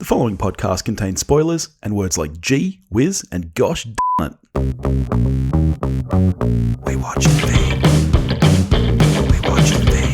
following podcast contains spoilers and words like gee, whiz, and gosh damn it. We watch the thing. We watch the thing.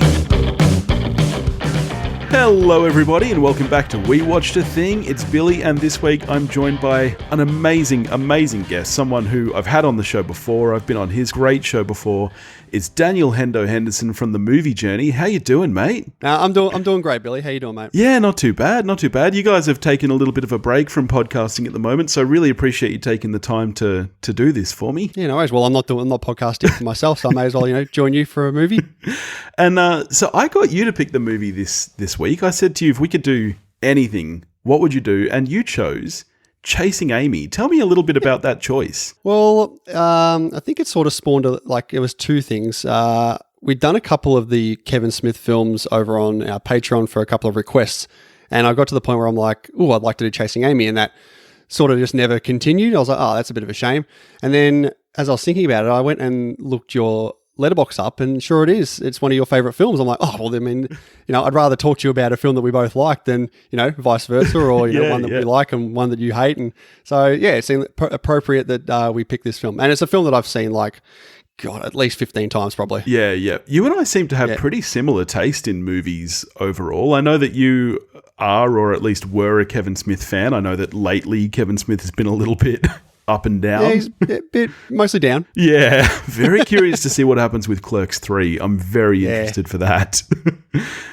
Hello everybody and welcome back to We Watched a Thing. It's Billy and this week I'm joined by an amazing guest, someone who I've had on the show before. I've been on his great show before. It's Daniel Hendo Henderson from The Movie Journey. How you doing, mate? I'm doing great, Billy. How you doing, mate? Yeah, not too bad. You guys have taken a little bit of a break from podcasting at the moment, so I really appreciate you taking the time to do this for me. Yeah, no worries. Well, I'm not podcasting for myself, so I may as well, join you for a movie. And so I got you to pick the movie this week. I said to you, if we could do anything, what would you do? And you chose Chasing Amy. Tell me a little bit about that choice. Well, I think it sort of spawned, it was two things. We'd done a couple of the Kevin Smith films over on our Patreon for a couple of requests. And I got to the point where I'm like, I'd like to do Chasing Amy. And that sort of just never continued. I was like, that's a bit of a shame. And then as I was thinking about it, I went and looked your letterbox up, and sure it is. It's one of your favorite films. I'm like, I'd rather talk to you about a film that we both like than, vice versa, or one that we like and one that you hate. And so, it seemed appropriate that we pick this film. And it's a film that I've seen at least 15 times probably. Yeah. You and I seem to have pretty similar taste in movies overall. I know that you are, or at least were, a Kevin Smith fan. I know that lately Kevin Smith has been a little bit up and down. Yeah, he's a bit mostly down. Yeah, very curious to see what happens with Clerks 3. I'm very interested for that.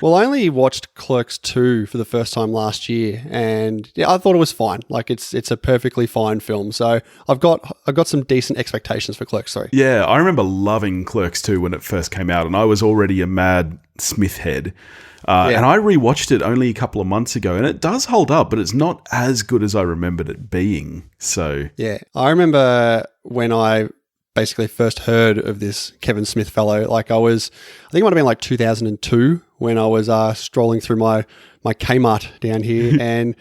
Well, I only watched Clerks 2 for the first time last year, and I thought it was fine. It's a perfectly fine film. So I've got some decent expectations for Clerks 3. Yeah, I remember loving Clerks 2 when it first came out, and I was already a mad Smith head. And I rewatched it only a couple of months ago, and it does hold up, but it's not as good as I remembered it being. So yeah, I remember when I basically first heard of this Kevin Smith fellow. I think it might have been 2002 when I was strolling through my Kmart down here, and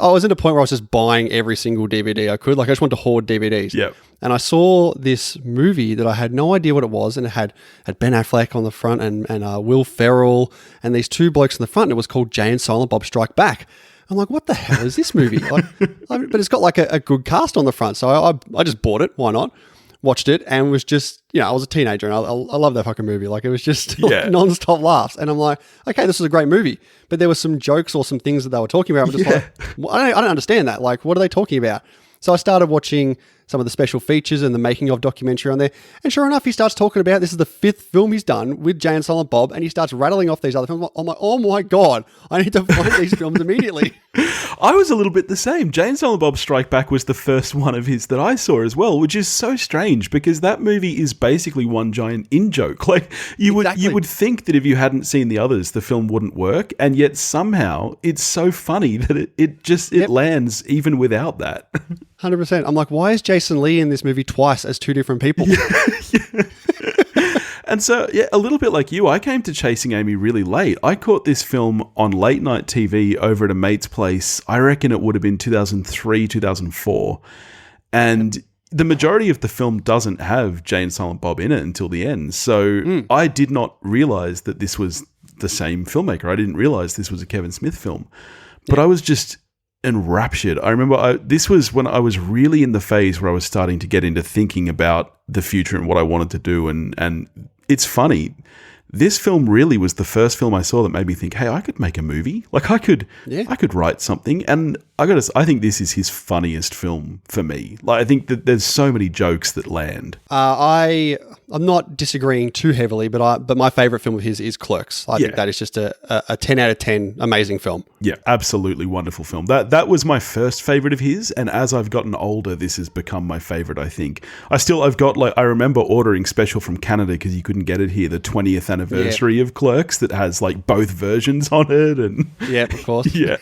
I was at a point where I was just buying every single DVD I could. I just wanted to hoard DVDs. Yep. And I saw this movie that I had no idea what it was, and it had Ben Affleck on the front and Will Ferrell and these two blokes in the front, and it was called Jay and Silent Bob Strike Back. I'm like, what the hell is this movie? But it's got a good cast on the front, so I just bought it. Why not? Watched it and was just, I was a teenager and I love that fucking movie. It was just non-stop laughs. And I'm like, okay, this is a great movie. But there were some jokes or some things that they were talking about. I'm just I don't understand that. What are they talking about? So I started watching some of the special features and the making of documentary on there. And sure enough, he starts talking about this is the 5th film he's done with Jay and Silent Bob, and he starts rattling off these other films. I'm like, oh my God, I need to find these films immediately. I was a little bit the same. Jay and Silent Bob Strike Back was the first one of his that I saw as well, which is so strange because that movie is basically one giant in-joke. You would think that if you hadn't seen the others, the film wouldn't work, and yet somehow it's so funny that it lands even without that. 100%. I'm like, why is Jason Lee in this movie twice as two different people? Yeah. And so, a little bit like you, I came to Chasing Amy really late. I caught this film on late night TV over at a mate's place. I reckon it would have been 2003, 2004. And the majority of the film doesn't have Jay and Silent Bob in it until the end. So I did not realize that this was the same filmmaker. I didn't realize this was a Kevin Smith film. But I was just enraptured. I remember this was when I was really in the phase where I was starting to get into thinking about the future and what I wanted to do. And it's funny. This film really was the first film I saw that made me think, hey, I could make a movie. I could write something. And I think this is his funniest film for me. I think that there's so many jokes that land. I'm not disagreeing too heavily, but my favorite film of his is Clerks. I think that is just a 10 out of 10 amazing film. Yeah, absolutely wonderful film. That was my first favorite of his, and as I've gotten older, this has become my favorite, I think. I remember ordering special from Canada because you couldn't get it here, the 20th anniversary of Clerks that has both versions on it. And yeah, of course. Yeah.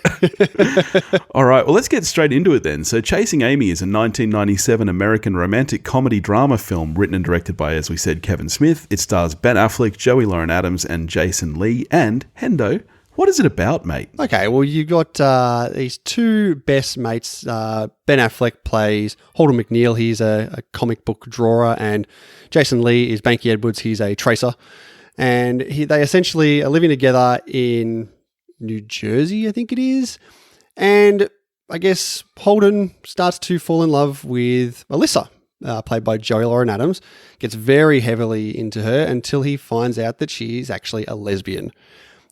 All right, well, let's get straight into it then. So Chasing Amy is a 1997 American romantic comedy drama film written and directed by, as we said, Kevin Smith. It stars Ben Affleck, Joey Lauren Adams, and Jason Lee. And Hendo, what is it about, mate? Okay, well, you got these two best mates. Ben Affleck plays Holden McNeil. He's a comic book drawer, and Jason Lee is Banky Edwards. He's a tracer. And they essentially are living together in New Jersey, I think it is. And I guess Holden starts to fall in love with Alyssa, played by Joey Lauren Adams, gets very heavily into her until he finds out that she's actually a lesbian.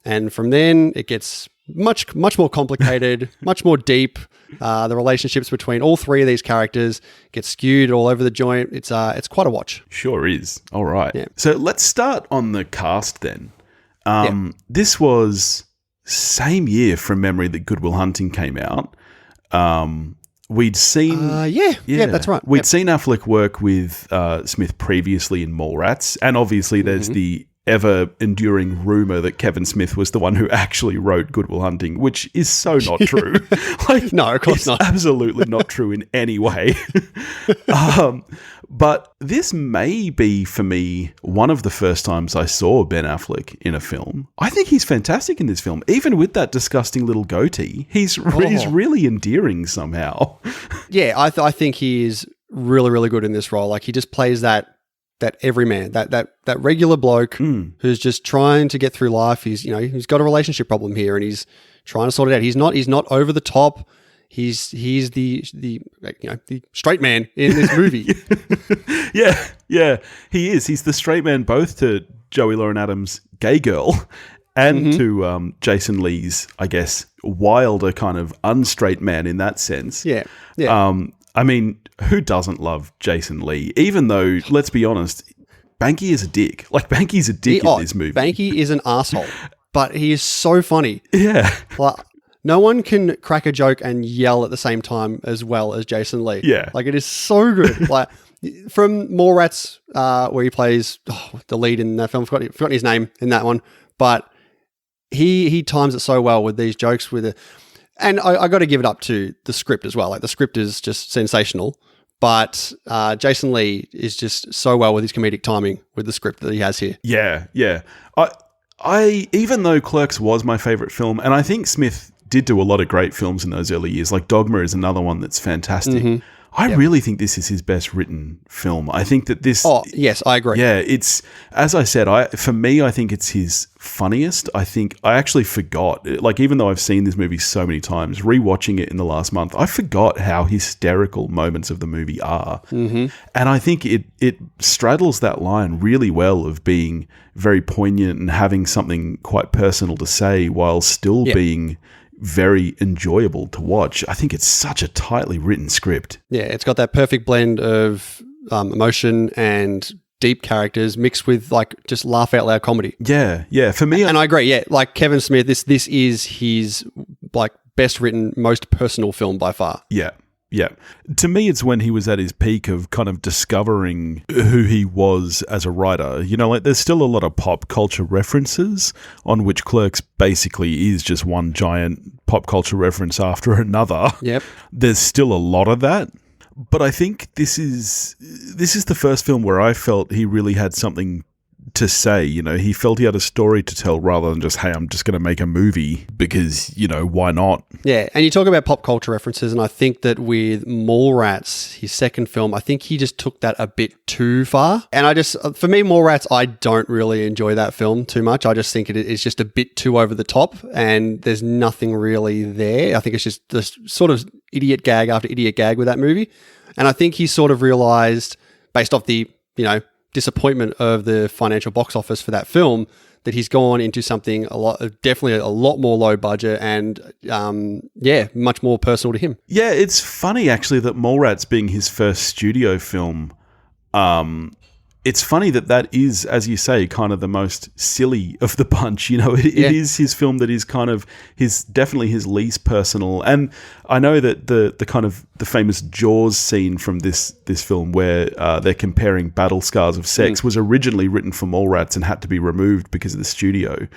And from then it gets much more complicated, much more deep. The relationships between all three of these characters get skewed all over the joint. It's quite a watch. Sure is. All right. Yeah. So let's start on the cast then. This was same year from memory that Good Will Hunting came out. We'd seen... yeah, that's right. We'd seen Affleck work with Smith previously in Mallrats, and obviously there's the ever-enduring rumour that Kevin Smith was the one who actually wrote Good Will Hunting, which is so not true. No, of course not. Absolutely not true in any way. But this may be, for me, one of the first times I saw Ben Affleck in a film. I think he's fantastic in this film. Even with that disgusting little goatee, he's really endearing somehow. Yeah, I think he is really, really good in this role. Like, he just plays that everyman, that regular bloke who's just trying to get through life. He's got a relationship problem here and he's trying to sort it out. He's not over the top. He's the straight man in this movie. yeah, he is. He's the straight man both to Joey Lauren Adams' gay girl and to Jason Lee's, I guess, wilder kind of unstraight man in that sense. Yeah. I mean, who doesn't love Jason Lee? Even though, let's be honest, Banky is a dick. Like, Banky's a dick in this movie. Banky is an asshole, but he is so funny. Yeah. Like, no one can crack a joke and yell at the same time as well as Jason Lee. Yeah. Like, it is so good. Like, from Mallrats, where he plays the lead in that film, I've forgotten his name in that one, but he times it so well with these jokes with it. And I got to give it up to the script as well. Like, the script is just sensational, but Jason Lee is just so well with his comedic timing with the script that he has here. Yeah. I even though Clerks was my favorite film, and I think Smith did do a lot of great films in those early years, like Dogma is another one that's fantastic. I really think this is his best written film. I think that this... Oh, yes, I agree. Yeah, it's... As I said, for me, I think it's his funniest. I think I actually forgot, like, even though I've seen this movie so many times, rewatching it in the last month, I forgot how hysterical moments of the movie are. And I think it straddles that line really well of being very poignant and having something quite personal to say while still being very enjoyable to watch. I think it's such a tightly written script. Yeah, it's got that perfect blend of emotion and deep characters mixed with like just laugh out loud comedy. Yeah. For me, and I agree. Yeah, like Kevin Smith, this is his like best written, most personal film by far. Yeah. To me, it's when he was at his peak of kind of discovering who he was as a writer. You know, like there's still a lot of pop culture references on which Clerks basically is just one giant pop culture reference after another. Yep. There's still a lot of that. But I think this is the first film where I felt he really had something to say. You know, he felt he had a story to tell rather than just, hey, I'm just going to make a movie because, you know, why not? Yeah, and you talk about pop culture references, and I think that with Mallrats, his second film, I think he just took that a bit too far. And for me, Mallrats, I don't really enjoy that film too much. I just think it is just a bit too over the top, and there's nothing really there. I think it's just this sort of idiot gag after idiot gag with that movie. And I think he sort of realized, based off the, disappointment of the financial box office for that film, that he's gone into something definitely a lot more low budget and much more personal to him. Yeah, it's funny actually that Mallrats being his first studio film, it's funny that is, as you say, kind of the most silly of the bunch. You know, it is his film that is kind of definitely his least personal. And I know that the kind of the famous Jaws scene from this film where they're comparing battle scars of sex was originally written for Mallrats and had to be removed because of the studio.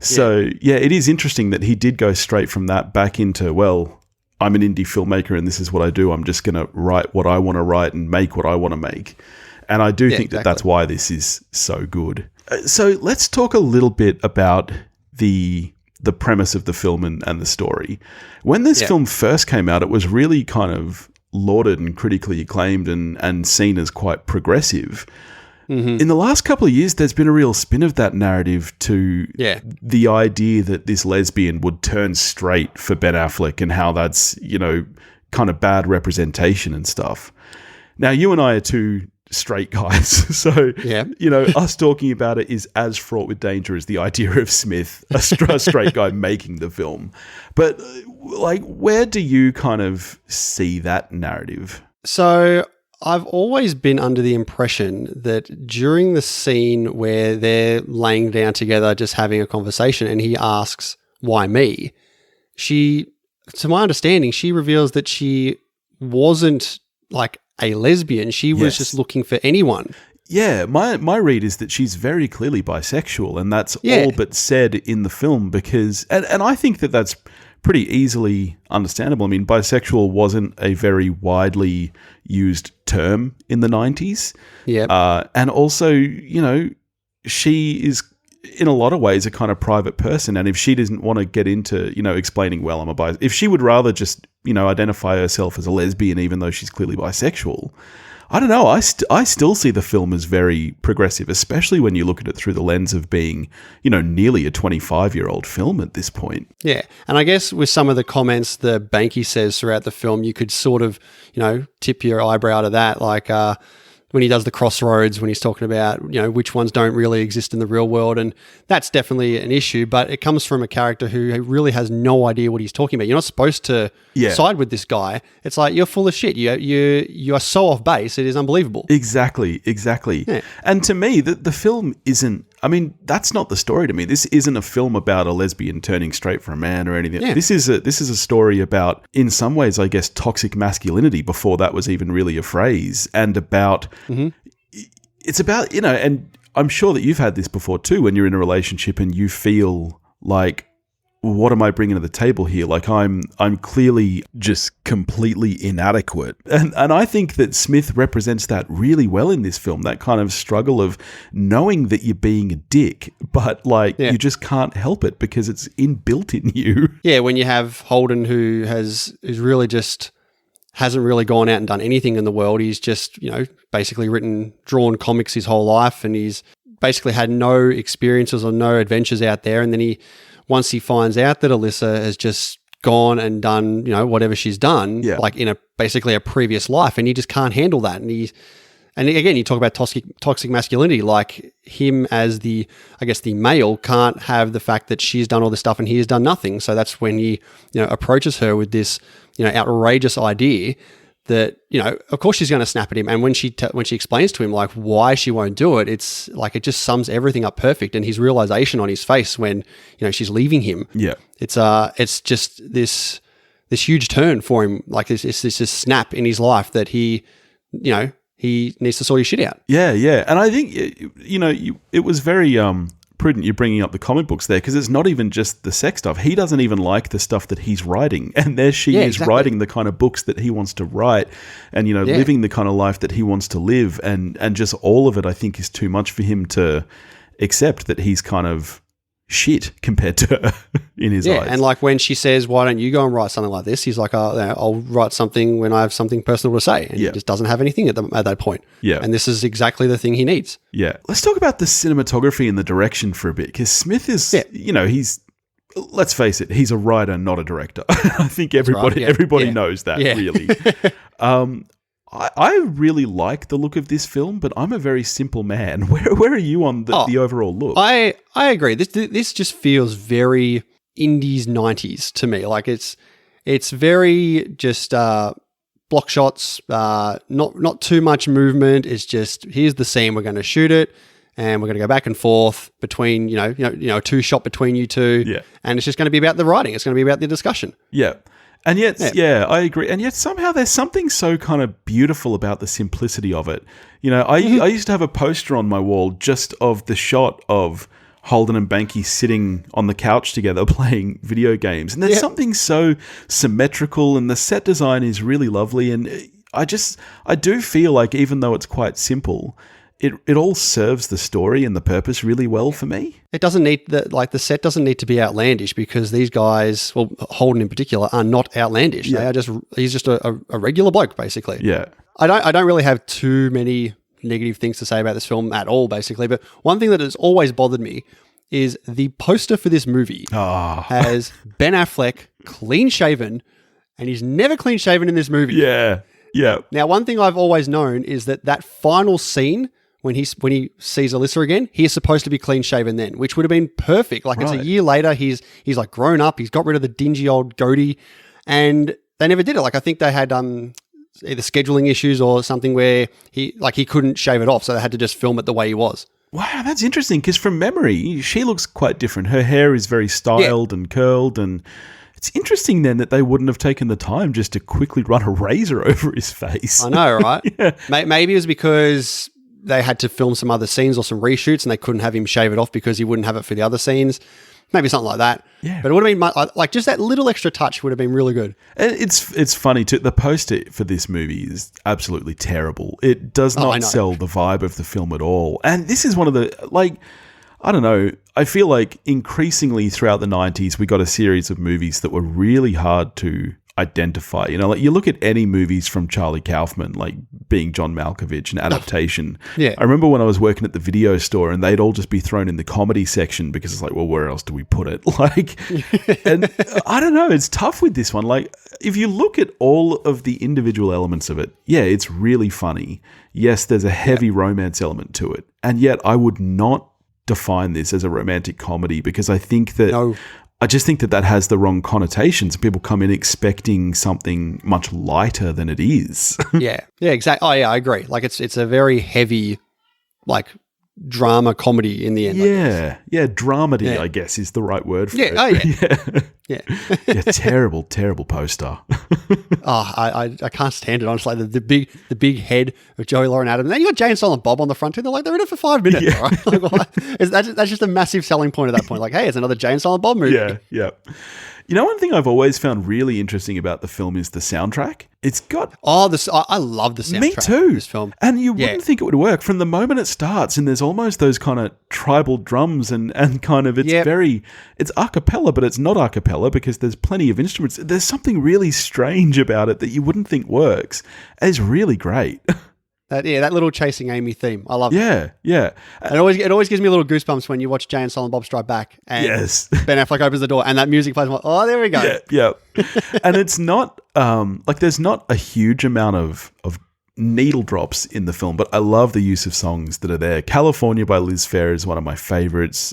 So it is interesting that he did go straight from that back into, well, I'm an indie filmmaker and this is what I do. I'm just going to write what I want to write and make what I want to make. And I do think that that's why this is so good. So let's talk a little bit about the premise of the film and the story. When this film first came out, it was really kind of lauded and critically acclaimed and seen as quite progressive. In the last couple of years, there's been a real spin of that narrative to the idea that this lesbian would turn straight for Ben Affleck and how that's, kind of bad representation and stuff. Now, you and I are two straight guys, so, us talking about it is as fraught with danger as the idea of Smith, a straight guy making the film. But, where do you kind of see that narrative? So I've always been under the impression that during the scene where they're laying down together, just having a conversation, and he asks, "Why me?" To my understanding, she reveals that she wasn't a lesbian. She was just looking for anyone. Yeah, my read is that she's very clearly bisexual, and that's all but said in the film because, and I think that that's pretty easily understandable. I mean, bisexual wasn't a very widely used term in the 90s. Yeah. And also, she is in a lot of ways a kind of private person. And if she doesn't want to get into, explaining, well, I'm a bisexual, if she would rather just, identify herself as a lesbian, even though she's clearly bisexual, I don't know. I still see the film as very progressive, especially when you look at it through the lens of being, nearly a 25-year-old film at this point. Yeah. And I guess with some of the comments that Banky says throughout the film, you could sort of, tip your eyebrow to that. When he does the crossroads, when he's talking about, which ones don't really exist in the real world. And that's definitely an issue, but it comes from a character who really has no idea what he's talking about. You're not supposed to side with this guy. It's like, you're full of shit. You are so off base. It is unbelievable. Exactly. Yeah. And to me, the film isn't, that's not the story to me. This isn't a film about a lesbian turning straight for a man or anything. Yeah. This is a story about, in some ways, I guess, toxic masculinity before that was even really a phrase, and about, it's about, and I'm sure that you've had this before too, when you're in a relationship and you feel like, what am I bringing to the table here? I'm clearly just completely inadequate. And I think that Smith represents that really well in this film, that kind of struggle of knowing that you're being a dick, but you just can't help it because it's inbuilt in you. Yeah, when you have Holden who is really just hasn't really gone out and done anything in the world. He's just, basically drawn comics his whole life, and he's basically had no experiences or no adventures out there. And then once he finds out that Alyssa has just gone and done, whatever she's done, in basically a previous life, and he just can't handle that. And again, you talk about toxic masculinity, like him as the male can't have the fact that she's done all this stuff and he has done nothing. So that's when he, approaches her with this, outrageous idea that, of course she's going to snap at him. And when she explains to him why she won't do it, it's it just sums everything up perfect. And his realization on his face when, she's leaving him, it's just this huge turn for him. This snap in his life that he needs to sort his shit out. Yeah. And I think, it was very prudent you're bringing up the comic books there, because it's not even just the sex stuff. He doesn't even like the stuff that he's writing. And there she is writing the kind of books that he wants to write and, living the kind of life that he wants to live. And just all of it, I think, is too much for him to accept that he's kind of shit compared to her in his eyes. And when she says, "Why don't you go and write something like this?" He's like, I'll write something when I have something personal to say. And he just doesn't have anything at that point. Yeah. And this is exactly the thing he needs. Yeah. Let's talk about the cinematography and the direction for a bit, because Smith is, he's, let's face it, he's a writer, not a director. I think everybody knows that, really. I really like the look of this film, but I'm a very simple man. Where are you on the overall look? I agree. This just feels very Indies 90s to me. It's very just block shots, not too much movement. It's just, here's the scene, we're going to shoot it, and we're going to go back and forth between a two shot between you two, and it's just going to be about the writing. It's going to be about the discussion. Yeah. And yet, I agree. And yet somehow there's something so kind of beautiful about the simplicity of it. I used to have a poster on my wall just of the shot of Holden and Banky sitting on the couch together playing video games. And there's something so symmetrical, and the set design is really lovely. And I do feel like, even though it's quite simple, it all serves the story and the purpose really well for me. It doesn't need the set doesn't need to be outlandish, because these guys, well, Holden in particular, are not outlandish. They are he's just a regular bloke, basically. Yeah. I don't really have too many negative things to say about this film at all, basically. But one thing that has always bothered me is the poster for this movie has Ben Affleck clean shaven, and he's never clean shaven in this movie. Yeah. Yeah. Now, one thing I've always known is that final scene when he sees Alyssa again, he is supposed to be clean shaven then, which would have been perfect. Like it's a year later, he's like grown up, he's got rid of the dingy old goatee, and they never did it. Like I think they had either scheduling issues or something where he couldn't shave it off, so they had to just film it the way he was. Wow, that's interesting because from memory, she looks quite different. Her hair is very styled and curled, and it's interesting then that they wouldn't have taken the time just to quickly run a razor over his face. I know, right? Yeah. Maybe it was because they had to film some other scenes or some reshoots and they couldn't have him shave it off because he wouldn't have it for the other scenes. Maybe something like that. Yeah. But it would have been like just that little extra touch would have been really good. And it's funny too. The poster for this movie is absolutely terrible. It does not sell the vibe of the film at all. And this is one of the, I don't know. I feel like increasingly throughout the 90s, we got a series of movies that were really hard to identify. You know, like you look at any movies from Charlie Kaufman, like Being John Malkovich, an adaptation. Yeah. I remember when I was working at the video store and they'd all just be thrown in the comedy section because it's like, well, where else do we put it? And I don't know. It's tough with this one. Like, if you look at all of the individual elements of it, yeah, it's really funny. Yes, there's a heavy romance element to it. And yet I would not define this as a romantic comedy because I think that I just think that has the wrong connotations. People come in expecting something much lighter than it is. Yeah, exactly. Oh, yeah, I agree. Like it's a very heavy, like drama comedy in the end. Dramedy, I guess is the right word for it. Oh, yeah. Yeah, terrible poster. I can't stand it, honestly. The big head of Joey Lauren Adams. And then you got Jay and Silent Bob on the front too. They're in it for 5 minutes, right? Like, that's just a massive selling point at that point. Like, hey, it's another Jay and Silent Bob movie. Yeah. You know, one thing I've always found really interesting about the film is the soundtrack. It's got... I love the soundtrack. Me too. Of this film. And you wouldn't think it would work from the moment it starts, and there's almost those kind of tribal drums and kind of... It's it's a cappella, but it's not a cappella because there's plenty of instruments. There's something really strange about it that you wouldn't think works. It's really great. That little Chasing Amy theme. I love it. Yeah. It always gives me little goosebumps when you watch Jay and Silent Bob Strike Back and Ben Affleck opens the door and that music plays. I'm like, oh, there we go. Yeah. And it's not, there's not a huge amount of needle drops in the film, but I love the use of songs that are there. California by Liz Phair is one of my favorites.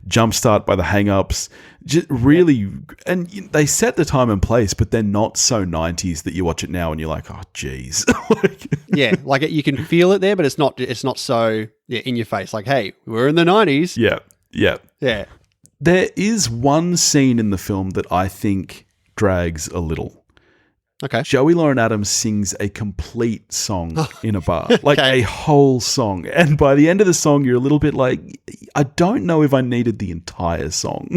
Jumpstart by the Hang Ups. Just really, and they set the time and place, but they're not so 90s that you watch it now and you're like, oh, geez. You can feel it there, but it's not so in your face. Like, hey, we're in the 90s. Yeah. There is one scene in the film that I think drags a little. Okay. Joey Lauren Adams sings a complete song in a bar, like a whole song. And by the end of the song, you're a little bit like, I don't know if I needed the entire song.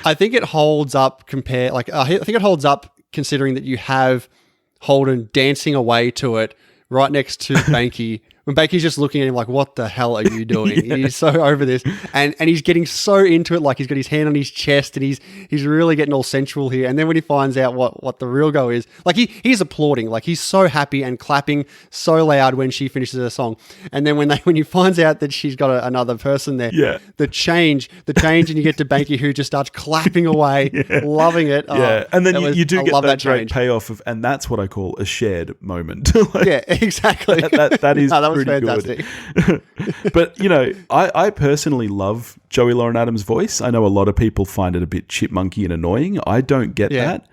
I think it holds up I think it holds up considering that you have Holden dancing away to it right next to Banky. When Banky's just looking at him like, what the hell are you doing? He's so over this. And he's getting so into it, like he's got his hand on his chest and he's really getting all sensual here. And then when he finds out what the real go is, like he's applauding, like he's so happy and clapping so loud when she finishes her song. And then when he finds out that she's got another person there, the change and you get to Banky who just starts clapping away, loving it. And then you do get that great payoff of, and that's what I call a shared moment. Yeah, exactly. That is that was fantastic. Good. But, you know, I personally love Joey Lauren Adams' voice. I know a lot of people find it a bit chipmunky and annoying. I don't get that.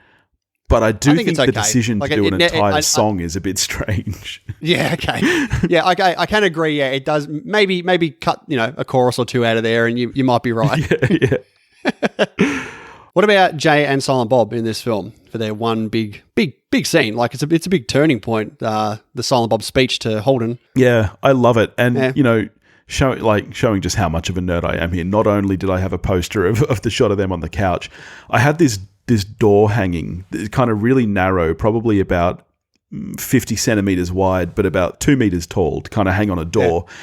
But I do think the decision to do an entire song is a bit strange. Yeah, okay. Yeah, I can agree. Yeah, it does. Maybe cut, a chorus or two out of there and you might be right. Yeah. What about Jay and Silent Bob in this film for their one big scene? Like it's a big turning point. The Silent Bob speech to Holden. Yeah, I love it, and showing just how much of a nerd I am here. Not only did I have a poster of the shot of them on the couch, I had this door hanging, kind of really narrow, probably about 50 centimeters wide, but about 2 meters tall, to kind of hang on a door. Yeah.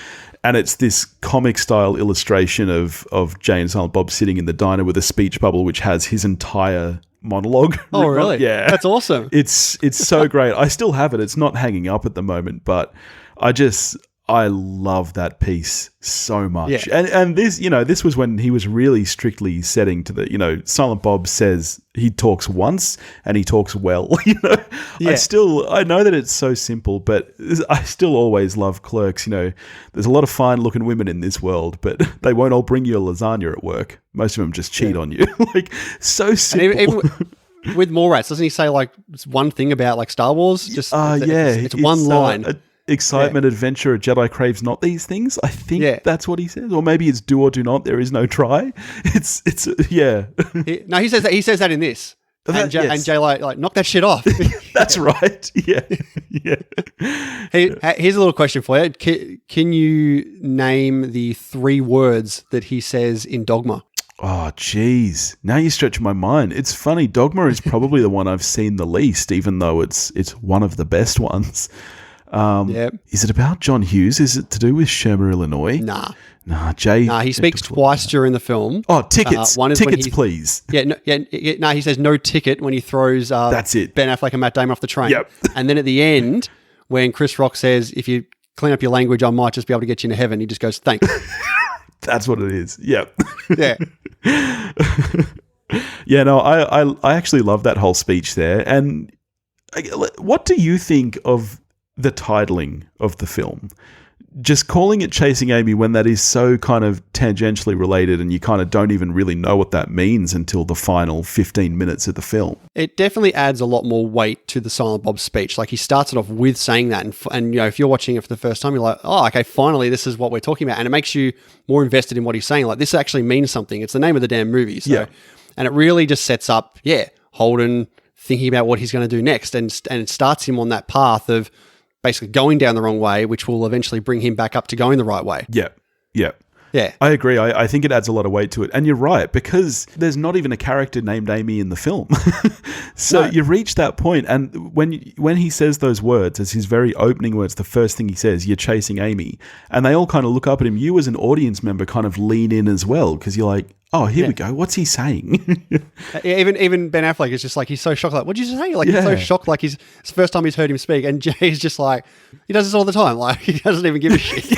And it's this comic-style illustration of Jay and Silent Bob sitting in the diner with a speech bubble which has his entire monologue. Oh, really? Yeah. That's awesome. It's so great. I still have it. It's not hanging up at the moment, but I love that piece so much. Yeah. And this, this was when he was really strictly setting to the, Silent Bob says he talks once and he talks well, Yeah. I know that it's so simple, but I still always love Clerks. There's a lot of fine looking women in this world, but they won't all bring you a lasagna at work. Most of them just cheat on you. Like, so simple. And even with Mallrats, doesn't he say like one thing about like Star Wars? Just it's one line. Excitement, adventure, a Jedi craves not these things. I think that's what he says. Or maybe it's do or do not. There is no try. It's yeah. No, he says that. He says that in this. And Jay like knock that shit off. That's right. Yeah. Here's a little question for you. Can you name the 3 words that he says in Dogma? Oh, geez. Now you're stretching my mind. It's funny. Dogma is probably the one I've seen the least, even though it's one of the best ones. Is it about John Hughes? Is it to do with Shermer, Illinois? Nah, Jay. Nah, he speaks twice during the film. Oh, tickets. One is tickets, please. No, he says no ticket when he throws That's it. Ben Affleck and Matt Damon off the train. Yep. And then at the end, when Chris Rock says, if you clean up your language, I might just be able to get you into heaven, he just goes, thanks. That's what it is. Yep. Yeah. Yeah, no, I actually love that whole speech there. And what do you think of the titling of the film? Just calling it Chasing Amy when that is so kind of tangentially related and you kind of don't even really know what that means until the final 15 minutes of the film. It definitely adds a lot more weight to the Silent Bob speech. Like, he starts it off with saying that, and if you're watching it for the first time, you're like, oh, okay, finally this is what we're talking about. And it makes you more invested in what he's saying. Like, this actually means something. It's the name of the damn movie. So, yeah. And it really just sets up, Holden thinking about what he's going to do next, and it starts him on that path of basically going down the wrong way, which will eventually bring him back up to going the right way. Yeah. Yeah. I agree. I think it adds a lot of weight to it. And you're right, because there's not even a character named Amy in the film. So you reach that point, and when he says those words, as his very opening words, the first thing he says, you're chasing Amy, and they all kind of look up at him. You as an audience member kind of lean in as well, because you're like, oh, here we go. What's he saying? Even Ben Affleck is just like, he's so shocked. Like, what'd you say? Like, he's so shocked. Like, it's the first time he's heard him speak. And Jay's just like, he does this all the time. Like, he doesn't even give a shit.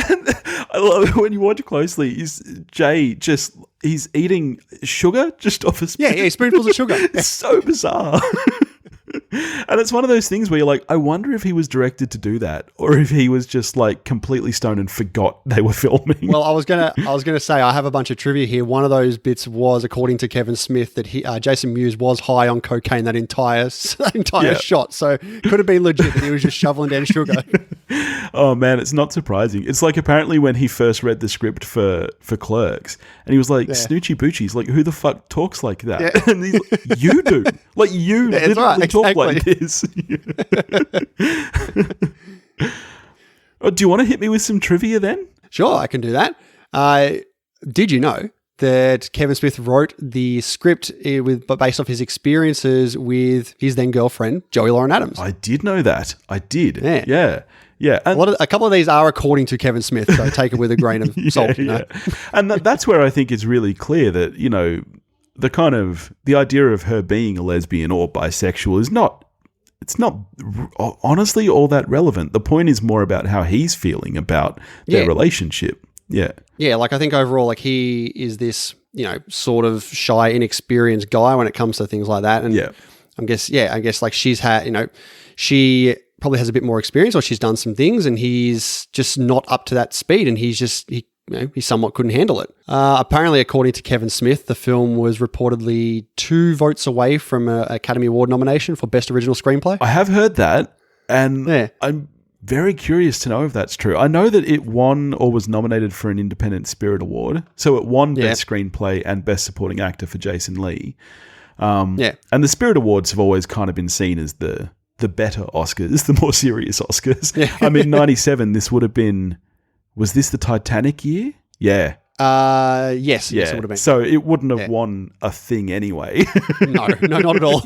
And I love it when you watch closely. Jay he's eating sugar just off a spoon. Yeah, spoonfuls of sugar. It's so bizarre. And it's one of those things where you're like, I wonder if he was directed to do that, or if he was just like completely stoned and forgot they were filming. Well, I was gonna say I have a bunch of trivia here. One of those bits was, according to Kevin Smith, that Jason Mewes was high on cocaine that entire shot. So could have been legit that he was just shoveling down sugar. Oh man, it's not surprising. It's like, apparently when he first read the script for Clerks, and he was like, Snoochie Boochies, like, who the fuck talks like that? Yeah. And he's like, you do. Like, you literally talk like this. Do you want to hit me with some trivia then? Sure, I can do that. Did you know that Kevin Smith wrote the script based off his experiences with his then girlfriend, Joey Lauren Adams? I did know that. I did. Yeah. And a couple of these are according to Kevin Smith, so take it with a grain of salt. And that's where I think it's really clear that, the idea of her being a lesbian or bisexual is not honestly all that relevant. The point is more about how he's feeling about their relationship. Yeah. Yeah, like, I think overall, like, he is this, sort of shy, inexperienced guy when it comes to things like that. And I guess like she's had, she probably has a bit more experience, or she's done some things, and he's just not up to that speed, and he somewhat couldn't handle it. Apparently, according to Kevin Smith, the film was reportedly 2 votes away from an Academy Award nomination for Best Original Screenplay. I have heard that, and I'm very curious to know if that's true. I know that it won or was nominated for an Independent Spirit Award. So it won Best Screenplay and Best Supporting Actor for Jason Lee. And the Spirit Awards have always kind of been seen as the better Oscars, the more serious Oscars. Yeah. I mean, 97, this would have been... Was this the Titanic year? Yeah. Yes, it would have been. So it wouldn't have won a thing anyway. No, not at all.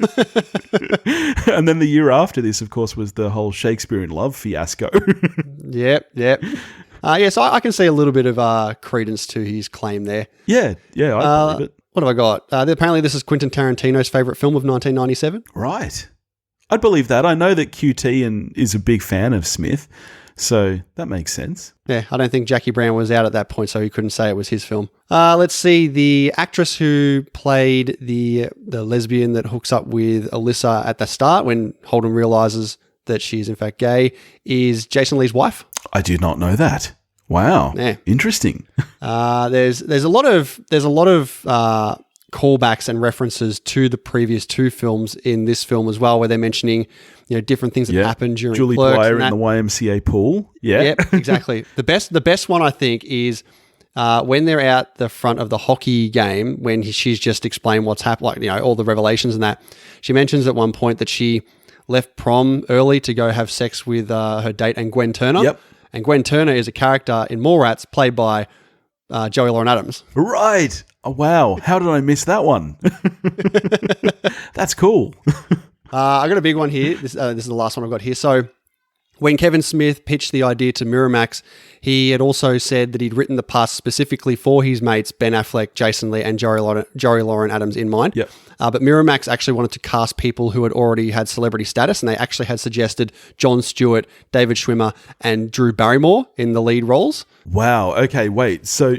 And then the year after this, of course, was the whole Shakespeare in Love fiasco. Yep. So I can see a little bit of credence to his claim there. Yeah, I believe it. What have I got? Apparently this is Quentin Tarantino's favourite film of 1997. Right. I'd believe that. I know that QT is a big fan of Smith, so that makes sense. Yeah, I don't think Jackie Brown was out at that point, so he couldn't say it was his film. Let's see. The actress who played the lesbian that hooks up with Alyssa at the start when Holden realizes that she's in fact gay is Jason Lee's wife. I did not know that. Wow. Yeah. Interesting. There's a lot of callbacks and references to the previous two films in this film as well, where they're mentioning different things that happened during Julie Clerks Dwyer in the YMCA pool. Yeah. Yep, exactly. The best one I think is when they're out the front of the hockey game when she's just explained what's happened, like all the revelations and that. She mentions at one point that she left prom early to go have sex with her date and Gwen Turner. Yep. And Gwen Turner is a character in Mallrats played by Joey Lauren Adams. Right. Oh, wow. How did I miss that one? That's cool. I got a big one here. This is the last one I've got here. So when Kevin Smith pitched the idea to Miramax, he had also said that he'd written the part specifically for his mates Ben Affleck, Jason Lee, and Joey Lauren Adams in mind. Yep. But Miramax actually wanted to cast people who had already had celebrity status, and they actually had suggested Jon Stewart, David Schwimmer, and Drew Barrymore in the lead roles. Wow. Okay, wait. So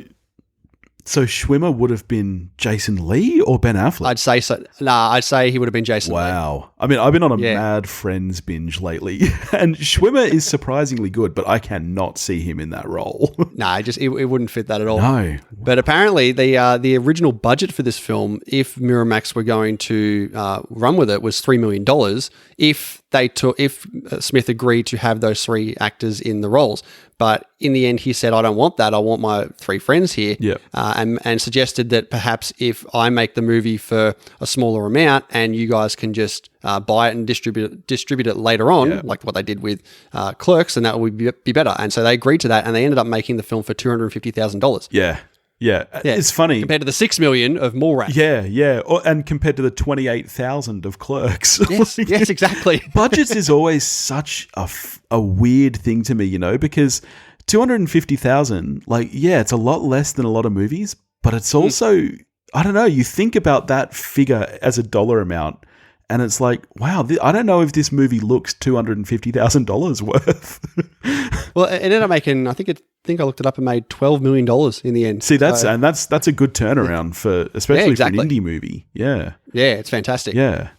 Schwimmer would have been Jason Lee or Ben Affleck? I'd say so. Nah, I'd say he would have been Jason Lee. Wow. I mean, I've been on a mad Friends binge lately, and Schwimmer is surprisingly good, but I cannot see him in that role. Nah, it wouldn't fit that at all. No. But apparently, the original budget for this film, if Miramax were going to run with it, was $3 million. If Smith agreed to have those three actors in the roles. But in the end, he said, I don't want that. I want my three friends here. Yep. And suggested that perhaps if I make the movie for a smaller amount and you guys can just buy it and distribute it later on, like what they did with Clerks, then that would be better. And so they agreed to that, and they ended up making the film for $250,000. Yeah. Yeah, it's funny. Compared to the $6 million of Mallrats. Yeah. And compared to the 28,000 of Clerks. Yes, yes, exactly. Budgets is always such a weird thing to me, because 250,000, it's a lot less than a lot of movies, but it's also, I don't know, you think about that figure as a dollar amount, and it's like, wow, I don't know if this movie looks $250,000 worth. Well, it ended up making, I think I looked it up and made $12 million in the end. See, that's a good turnaround for, especially for an indie movie. Yeah. Yeah, it's fantastic. Yeah.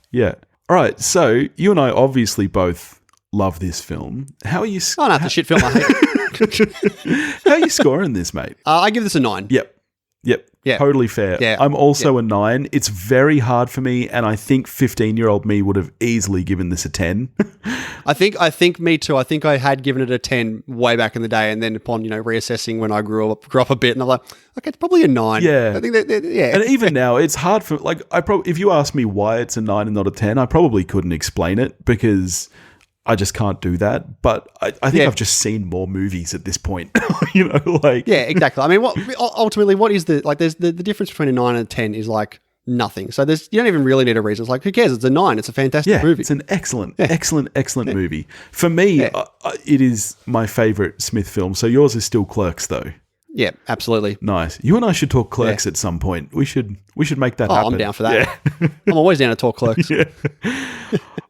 All right, so you and I obviously both love this film. How are you? Oh, no, it's a shit film. I hate it. How are you scoring this, mate? I give this a 9. Yep. Yeah. Totally fair. Yeah. I'm also a 9. It's very hard for me, and I think 15-year-old me would have easily given this a 10. I think me too. I think I had given it a 10 way back in the day, and then upon reassessing when I grew up a bit, and I'm like, okay, it's probably a 9. Yeah. I think that yeah. And even now, it's hard for if you ask me why it's a 9 and not a 10, I probably couldn't explain it because I just can't do that. But I think I've just seen more movies at this point. Yeah, exactly. I mean, what is there's the difference between a 9 and a 10 is nothing. So you don't even really need a reason. It's who cares? It's a 9. It's a fantastic movie. It's an excellent movie. For me, it is my favorite Smith film. So yours is still Clerks, though. Yeah, absolutely. Nice. You and I should talk Clerks at some point. We should make that happen. I'm down for that. Yeah. I'm always down to talk Clerks. Yeah.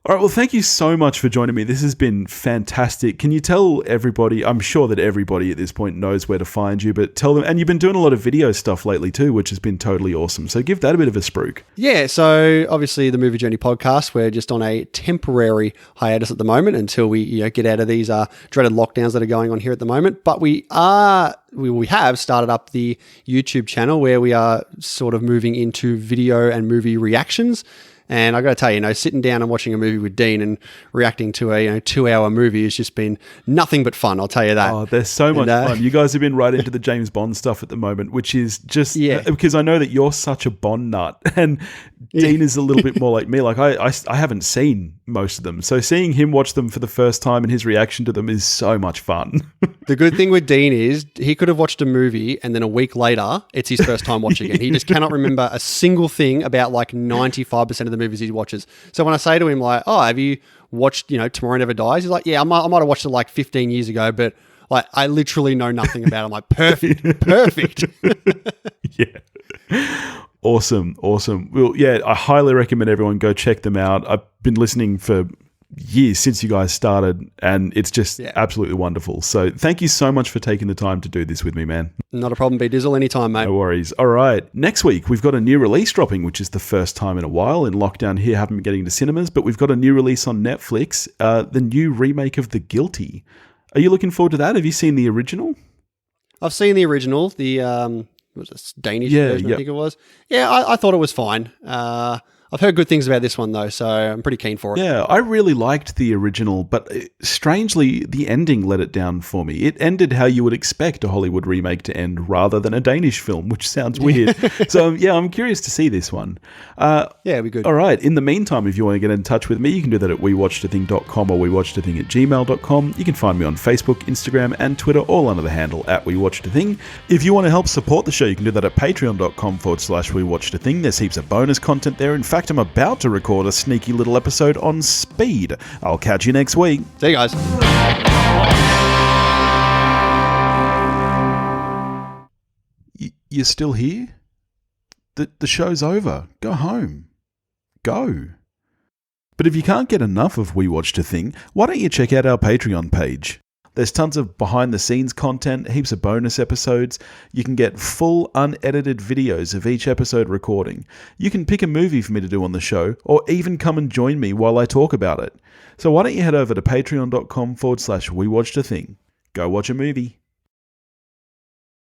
All right. Well, thank you so much for joining me. This has been fantastic. Can you tell everybody, I'm sure that everybody at this point knows where to find you, but tell them, and you've been doing a lot of video stuff lately too, which has been totally awesome. So give that a bit of a spruik. Yeah. So obviously the Movie Journey podcast, we're just on a temporary hiatus at the moment until we get out of these dreaded lockdowns that are going on here at the moment. But we have started up the YouTube channel where we are sort of moving into video and movie reactions. And I got to tell you, sitting down and watching a movie with Dean and reacting to a 2-hour movie has just been nothing but fun. I'll tell you that. Oh, there's so much fun. You guys have been right into the James Bond stuff at the moment, which is just because I know that you're such a Bond nut, and Dean is a little bit more like me. I haven't seen most of them, so seeing him watch them for the first time and his reaction to them is so much fun. The good thing with Dean is he could have watched a movie and then a week later it's his first time watching it. He just cannot remember a single thing about 95% of the movies he watches. So when I say to him have you watched Tomorrow Never Dies? He's like, yeah, I might have watched it 15 years ago, but I literally know nothing about it. I'm like, perfect. Yeah. Awesome. Well, yeah, I highly recommend everyone go check them out. I've been listening for years since you guys started, and it's just Yeah. absolutely wonderful. So thank you so much for taking the time to do this with me, man. Not a problem, B Dizzle. Anytime, mate. No worries. All right. Next week, we've got a new release dropping, which is the first time in a while. In lockdown here, haven't been getting to cinemas, but we've got a new release on Netflix, the new remake of The Guilty. Are you looking forward to that? Have you seen the original? I've seen the original, the was it Danish version, I think it was. Yeah, I thought it was fine. I've heard good things about this one, though, so I'm pretty keen for it. Yeah, I really liked the original, but strangely, the ending let it down for me. It ended how you would expect a Hollywood remake to end rather than a Danish film, which sounds weird. So, yeah, I'm curious to see this one. Yeah, it'd be good. All right. In the meantime, if you want to get in touch with me, you can do that at wewatchedathing.com or wewatchedathing@gmail.com. You can find me on Facebook, Instagram, and Twitter, all under the handle at wewatchedathing. If you want to help support the show, you can do that at patreon.com/wewatchedathing. There's heaps of bonus content there. In fact, I'm about to record a sneaky little episode on speed. I'll catch you next week. See you guys. You're still here? The show's over. Go home. Go. But if you can't get enough of We Watched a Thing, why don't you check out our Patreon page? There's tons of behind-the-scenes content, heaps of bonus episodes. You can get full, unedited videos of each episode recording. You can pick a movie for me to do on the show, or even come and join me while I talk about it. So why don't you head over to patreon.com/wewatchedathing. Go watch a movie.